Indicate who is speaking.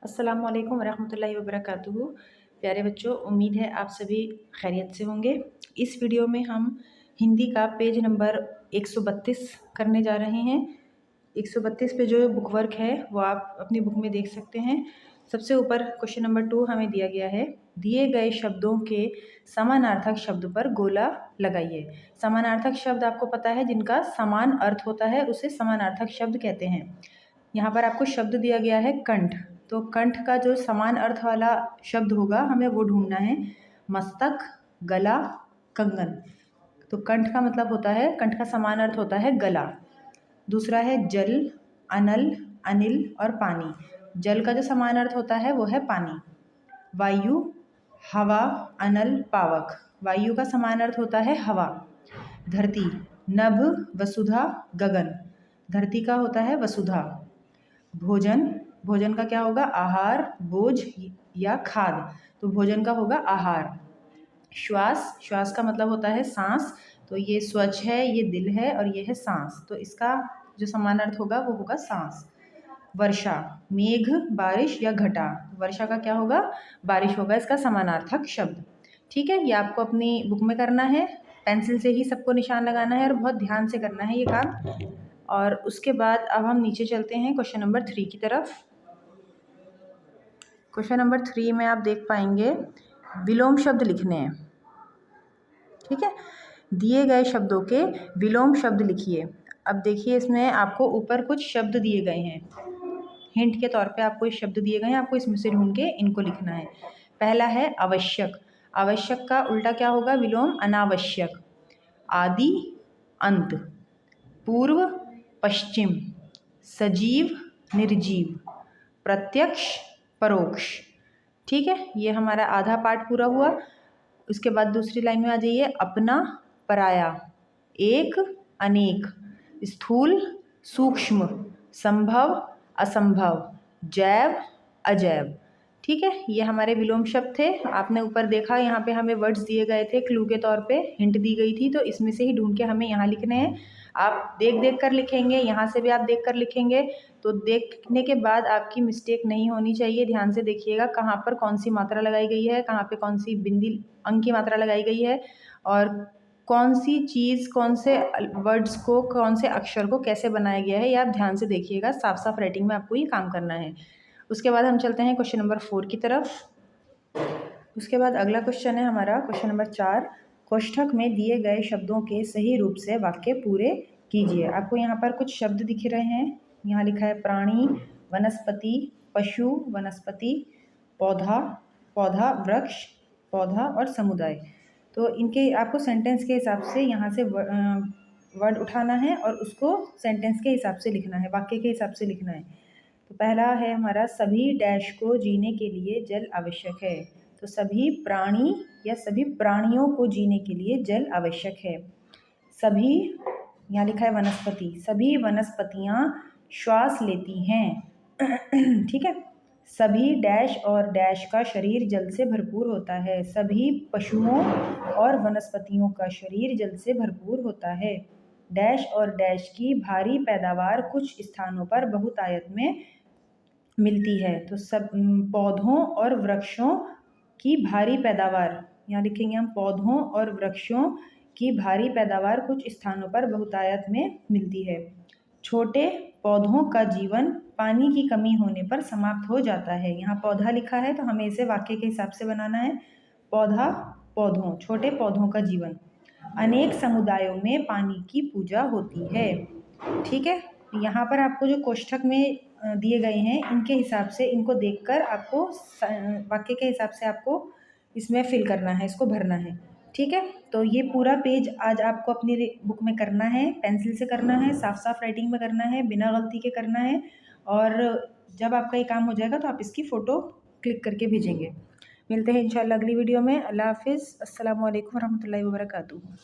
Speaker 1: अस्सलामुअलैकुम वरहमतुल्लाहि वबरकातुहू। प्यारे बच्चों, उम्मीद है आप सभी खैरियत से होंगे। इस वीडियो में हम हिंदी का पेज नंबर 132 करने जा रहे हैं। 132 पे जो बुक वर्क है वो आप अपनी बुक में देख सकते हैं। सबसे ऊपर क्वेश्चन नंबर 2 हमें दिया गया है, दिए गए शब्दों के समानार्थक शब्द पर गोला लगाइए। समानार्थक शब्द आपको पता है, जिनका समान अर्थ होता है उसे समानार्थक शब्द कहते हैं। यहाँ पर आपको शब्द दिया गया है कंठ, तो कंठ का जो समान अर्थ वाला शब्द होगा हमें वो ढूंढना है। मस्तक, गला, कंगन। तो कंठ का मतलब होता है, कंठ का समान अर्थ होता है गला। दूसरा है जल, अनल, अनिल और पानी। जल का जो समान अर्थ होता है वो है पानी। वायु, हवा, अनल, पावक। वायु का समान अर्थ होता है हवा। धरती, नभ, वसुधा, गगन। धरती का होता है वसुधा। भोजन, भोजन का क्या होगा? आहार, बोझ या खाद। तो भोजन का होगा आहार। श्वास, श्वास का मतलब होता है सांस। तो ये स्वच्छ है, ये दिल है और ये है सांस। तो इसका जो समान अर्थ होगा वो होगा सांस। वर्षा, मेघ, बारिश या घटा। वर्षा का क्या होगा? बारिश होगा, इसका समानार्थक शब्द। ठीक है, ये आपको अपनी बुक में करना है। पेंसिल से ही सबको निशान लगाना है और बहुत ध्यान से करना है ये काम। और उसके बाद अब हम नीचे चलते हैं क्वेश्चन नंबर 3 की तरफ। क्वेश्चन नंबर 3 में आप देख पाएंगे विलोम शब्द लिखने हैं। ठीक है, दिए गए शब्दों के विलोम शब्द लिखिए। अब देखिए, इसमें आपको ऊपर कुछ शब्द दिए गए हैं, हिंट के तौर पे आपको इस शब्द दिए गए हैं, आपको इसमें से ढूंढ के इनको लिखना है। पहला है आवश्यक। आवश्यक का उल्टा क्या होगा? विलोम अनावश्यक। आदि, अंत। पूर्व, पश्चिम। सजीव, निर्जीव। प्रत्यक्ष, परोक्ष। ठीक है, ये हमारा आधा पार्ट पूरा हुआ। उसके बाद दूसरी लाइन में आ जाइए। अपना, पराया। एक, अनेक। स्थूल, सूक्ष्म। संभव, असंभव। जैव, अजैव। ठीक है, ये हमारे विलोम शब्द थे। आपने ऊपर देखा, यहाँ पे हमें वर्ड्स दिए गए थे, क्लू के तौर पे हिंट दी गई थी, तो इसमें से ही ढूंढ के हमें यहाँ लिखने हैं। आप देख देख कर लिखेंगे, यहाँ से भी आप देख कर लिखेंगे। तो देखने के बाद आपकी मिस्टेक नहीं होनी चाहिए। ध्यान से देखिएगा कहाँ पर कौन सी मात्रा लगाई गई है, कहाँ पे कौन सी बिंदी अंक की मात्रा लगाई गई है, और कौन सी चीज़, कौन से वर्ड्स को, कौन से अक्षर को कैसे बनाया गया है, ये आप ध्यान से देखिएगा। साफ साफ राइटिंग में आपको ये काम करना है। उसके बाद हम चलते हैं क्वेश्चन नंबर 4 की तरफ। उसके बाद अगला क्वेश्चन है हमारा क्वेश्चन नंबर 4। कोष्ठक में दिए गए शब्दों के सही रूप से वाक्य पूरे कीजिए। आपको यहाँ पर कुछ शब्द दिख रहे हैं। यहाँ लिखा है प्राणी, वनस्पति, पशु, वनस्पति, पौधा, पौधा, वृक्ष, पौधा और समुदाय। तो इनके आपको सेंटेंस के हिसाब से यहाँ से वर्ड उठाना है और उसको सेंटेंस के हिसाब से लिखना है, वाक्य के हिसाब से लिखना है। तो पहला है हमारा, सभी डैश को जीने के लिए जल आवश्यक है। तो सभी प्राणी या सभी प्राणियों को जीने के लिए जल आवश्यक है। सभी, यहाँ लिखा है वनस्पति, सभी वनस्पतियाँ श्वास लेती हैं। ठीक है, सभी डैश और डैश का शरीर जल से भरपूर होता है। सभी पशुओं और वनस्पतियों का शरीर जल से भरपूर होता है। डैश और डैश की भारी पैदावार कुछ स्थानों पर बहुतायत में मिलती है। तो सब पौधों और वृक्षों की भारी पैदावार, यहाँ लिखेंगे हम पौधों और वृक्षों की भारी पैदावार कुछ स्थानों पर बहुतायत में मिलती है। छोटे पौधों का जीवन पानी की कमी होने पर समाप्त हो जाता है। यहाँ पौधा लिखा है तो हमें इसे वाक्य के हिसाब से बनाना है। पौधा, पौधों, छोटे पौधों का जीवन। अनेक समुदायों में पानी की पूजा होती है। ठीक है, यहाँ पर आपको जो कोष्ठक में दिए गए हैं, इनके हिसाब से, इनको देखकर आपको वाक्य के हिसाब से आपको इसमें फिल करना है, इसको भरना है। ठीक है, तो ये पूरा पेज आज आपको अपनी बुक में करना है, पेंसिल से करना है, साफ साफ राइटिंग में करना है, बिना गलती के करना है। और जब आपका ये काम हो जाएगा तो आप इसकी फ़ोटो क्लिक करके भेजेंगे। मिलते हैं इंशाल्लाह अगली वीडियो में। अल्लाह हाफिज़। अस्सलामु अलैकुम वरहमतुल्लाहि वबरकातुहू।